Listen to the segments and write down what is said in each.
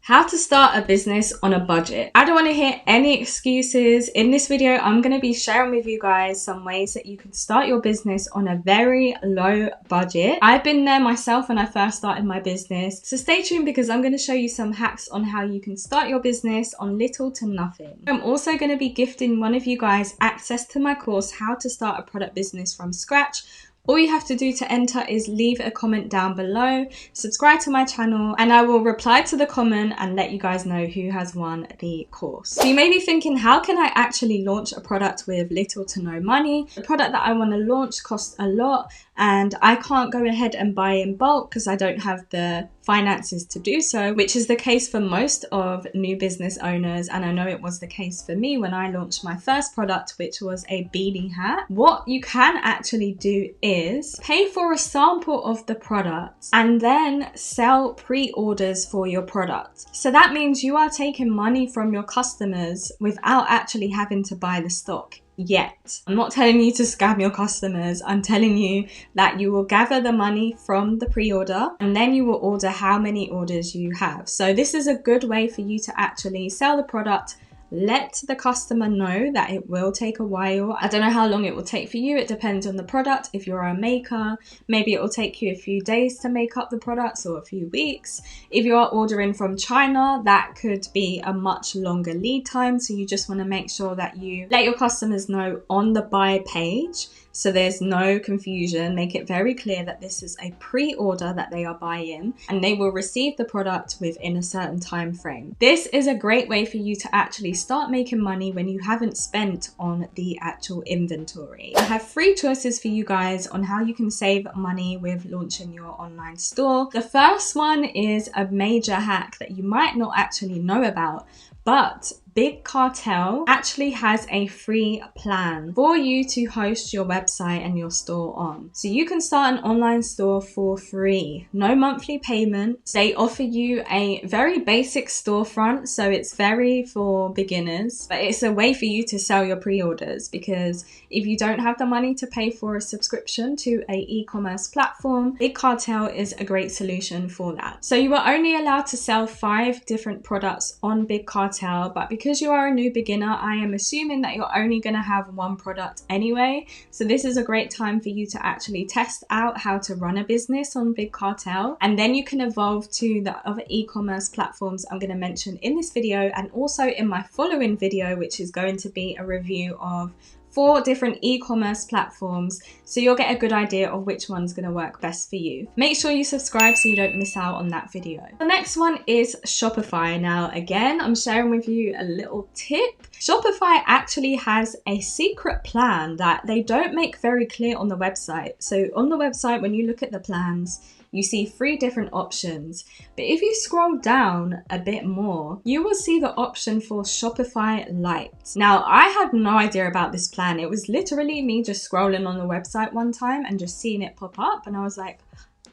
How to start a business on a budget. I don't want to hear any excuses. In this video, I'm going to be sharing with you guys some ways that you can start your business on a very low budget. I've been there myself when I first started my business. So stay tuned because I'm going to show you some hacks on how you can start your business on little to nothing. I'm also going to be gifting one of you guys access to my course, How to Start a Product Business from Scratch. All you have to do to enter is leave a comment down below, subscribe to my channel, and I will reply to the comment and let you guys know who has won the course. So you may be thinking, how can I actually launch a product with little to no money? The product that I want to launch costs a lot and I can't go ahead and buy in bulk because I don't have the finances to do so, which is the case for most of new business owners. And I know it was the case for me when I launched my first product, which was a beading hat. What you can actually do is pay for a sample of the product and then sell pre-orders for your product. So that means you are taking money from your customers without actually having to buy the stock yet. I'm not telling you to scam your customers. I'm telling you that you will gather the money from the pre-order and then you will order how many orders you have. So this is a good way for you to actually sell the product. Let the customer know that it will take a while. I don't know how long it will take for you. It depends on the product. If you're a maker, maybe it will take you a few days to make up the products or a few weeks. If you are ordering from China, that could be a much longer lead time. So you just want to make sure that you let your customers know on the buy page, so there's no confusion. Make it very clear that this is a pre-order that they are buying and they will receive the product within a certain time frame. This is a great way for you to actually start making money when you haven't spent on the actual inventory. I have 3 choices for you guys on how you can save money with launching your online store. The first one is a major hack that you might not actually know about, but Big Cartel actually has a free plan for you to host your website and your store on. So you can start an online store for free, no monthly payment. They offer you a very basic storefront, so it's very for beginners, but it's a way for you to sell your pre-orders, because if you don't have the money to pay for a subscription to an e-commerce platform, Big Cartel is a great solution for that. So you are only allowed to sell 5 different products on Big Cartel, but because you are a new beginner, I am assuming that you're only going to have 1 product anyway. So this is a great time for you to actually test out how to run a business on Big Cartel. And then you can evolve to the other e-commerce platforms I'm going to mention in this video and also in my following video, which is going to be a review of 4 different e-commerce platforms, so you'll get a good idea of which one's going to work best for you. Make sure you subscribe so you don't miss out on that video. The next one is Shopify. Now again, I'm sharing with you a little tip. Shopify actually has a secret plan that they don't make very clear on the website. So on the website, when you look at the plans, you see 3 different options. But if you scroll down a bit more, you will see the option for Shopify Lite. Now, I had no idea about this plan. It was literally me just scrolling on the website one time and just seeing it pop up. And I was like,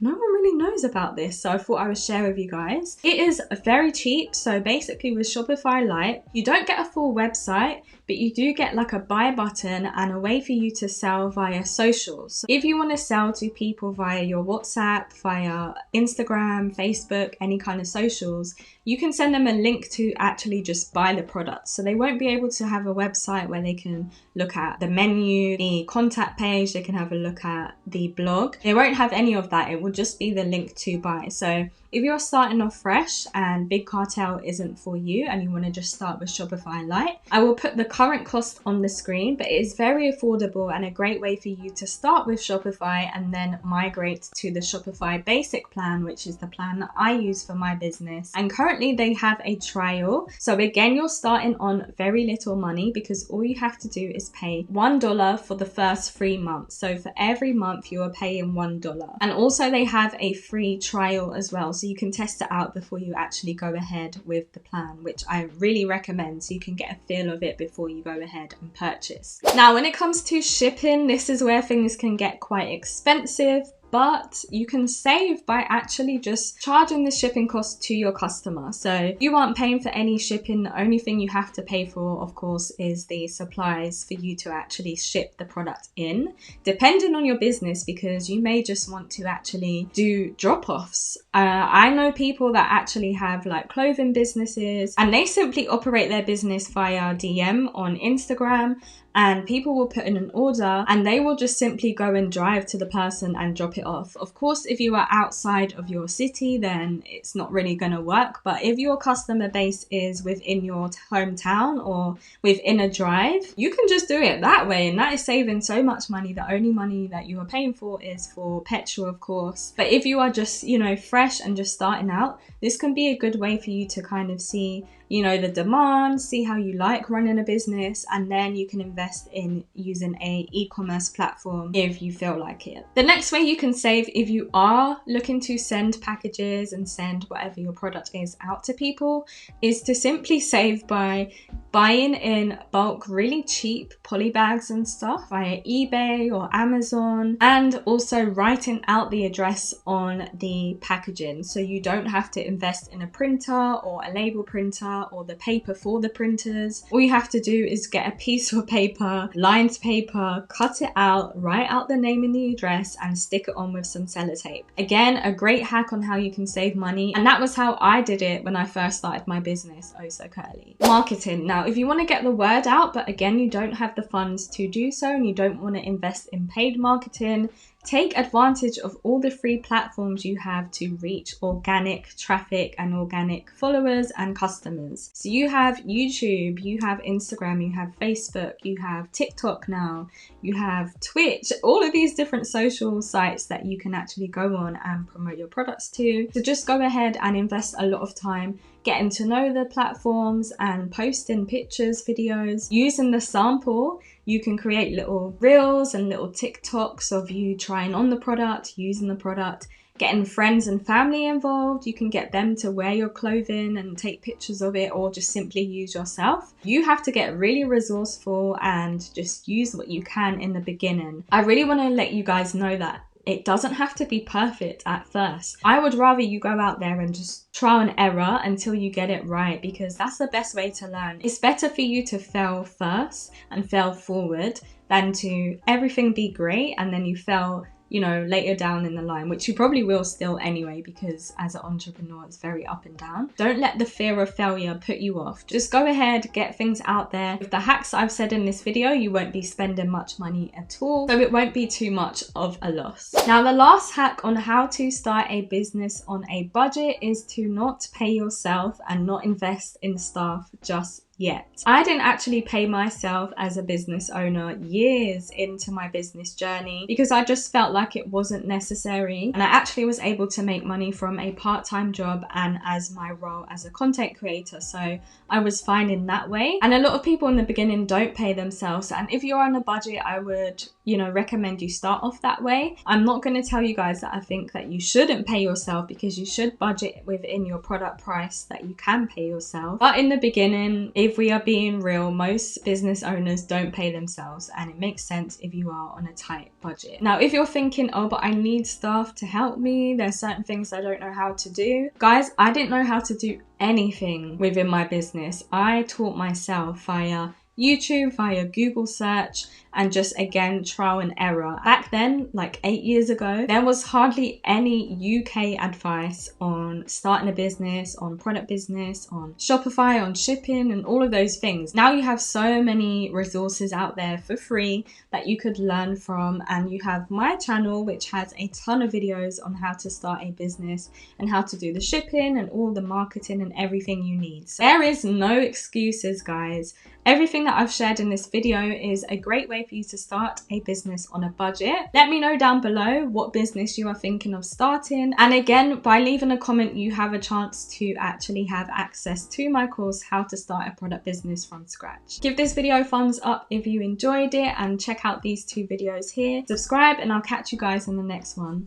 no one really knows about this, so I thought I would share with you guys. It is very cheap. So basically with Shopify Lite, you don't get a full website, but you do get like a buy button and a way for you to sell via socials. So if you want to sell to people via your WhatsApp, via Instagram, Facebook, any kind of socials, you can send them a link to actually just buy the product. So they won't be able to have a website where they can look at the menu, the contact page, they can have a look at the blog. They won't have any of that. It will just be the link to buy. So if you're starting off fresh and Big Cartel isn't for you and you want to just start with Shopify Lite, I will put the current cost on the screen, but it is very affordable and a great way for you to start with Shopify and then migrate to the Shopify basic plan, which is the plan that I use for my business. And currently they have a trial. So again, you're starting on very little money because all you have to do is pay $1 for the first 3 months. So for every month you are paying $1. And also they have a free trial as well. So you can test it out before you actually go ahead with the plan, which I really recommend, so you can get a feel of it before you go ahead and purchase. Now, when it comes to shipping, this is where things can get quite expensive, but you can save by actually just charging the shipping cost to your customer. So you aren't paying for any shipping. The only thing you have to pay for, of course, is the supplies for you to actually ship the product in, depending on your business, because you may just want to actually do drop-offs. I know people that actually have like clothing businesses, and they simply operate their business via DM on Instagram, and people will put in an order and they will just simply go and drive to the person and drop it off. Of course, if you are outside of your city, then it's not really going to work. But if your customer base is within your hometown or within a drive, you can just do it that way. And that is saving so much money. The only money that you are paying for is for petrol, of course. But if you are just, you know, fresh and just starting out, this can be a good way for you to kind of see, you know, the demand, see how you like running a business, and then you can invest in using a e-commerce platform if you feel like it. The next way you can save if you are looking to send packages and send whatever your product is out to people is to simply save by buying in bulk really cheap poly bags and stuff via eBay or Amazon, and also writing out the address on the packaging so you don't have to invest in a printer or a label printer or the paper for the printers. All you have to do is get a piece of paper, lined paper, cut it out, write out the name and the address, and stick it on with some sellotape. Again, a great hack on how you can save money, and that was how I did it when I first started my business, Oh So Curly. Marketing. Now, if you want to get the word out, but again, you don't have the funds to do so and you don't want to invest in paid marketing, take advantage of all the free platforms you have to reach organic traffic and organic followers and customers. So you have YouTube, you have Instagram, you have Facebook, you have TikTok now, you have Twitch, all of these different social sites that you can actually go on and promote your products to. So just go ahead and invest a lot of time getting to know the platforms and posting pictures, videos. Using the sample, you can create little reels and little TikToks of you trying on the product, using the product, getting friends and family involved. You can get them to wear your clothing and take pictures of it, or just simply use yourself. You have to get really resourceful and just use what you can in the beginning. I really want to let you guys know that it doesn't have to be perfect at first. I would rather you go out there and just trial and error until you get it right, because that's the best way to learn. It's better for you to fail first and fail forward than to everything be great and then you fail, you know, later down in the line, which you probably will still anyway, because as an entrepreneur, it's very up and down. Don't let the fear of failure put you off. Just go ahead, get things out there. With the hacks I've said in this video, you won't be spending much money at all, so it won't be too much of a loss. Now, the last hack on how to start a business on a budget is to not pay yourself and not invest in staff just yet. I didn't actually pay myself as a business owner years into my business journey because I just felt like it wasn't necessary, and I actually was able to make money from a part-time job and as my role as a content creator, so I was fine in that way. And a lot of people in the beginning don't pay themselves, and if you're on a budget, I would, you know, recommend you start off that way. I'm not going to tell you guys that I think that you shouldn't pay yourself, because you should budget within your product price that you can pay yourself. But in the beginning, if we are being real, most business owners don't pay themselves, and it makes sense if you are on a tight budget. Now, if you're thinking, oh, but I need staff to help me, there's certain things I don't know how to do. Guys, I didn't know how to do anything within my business. I taught myself via YouTube, via Google search, and just again trial and error. Back then, like 8 years ago, there was hardly any UK advice on starting a business, on product business, on Shopify, on shipping, and all of those things. Now you have so many resources out there for free that you could learn from, and you have my channel, which has a ton of videos on how to start a business and how to do the shipping and all the marketing and everything you need. So there is no excuses, guys. Everything that I've shared in this video is a great way for you to start a business on a budget. Let me know down below what business you are thinking of starting. And again, by leaving a comment, you have a chance to actually have access to my course, How to Start a Product Business from Scratch. Give this video a thumbs up if you enjoyed it, and check out these two videos here. Subscribe, and I'll catch you guys in the next one.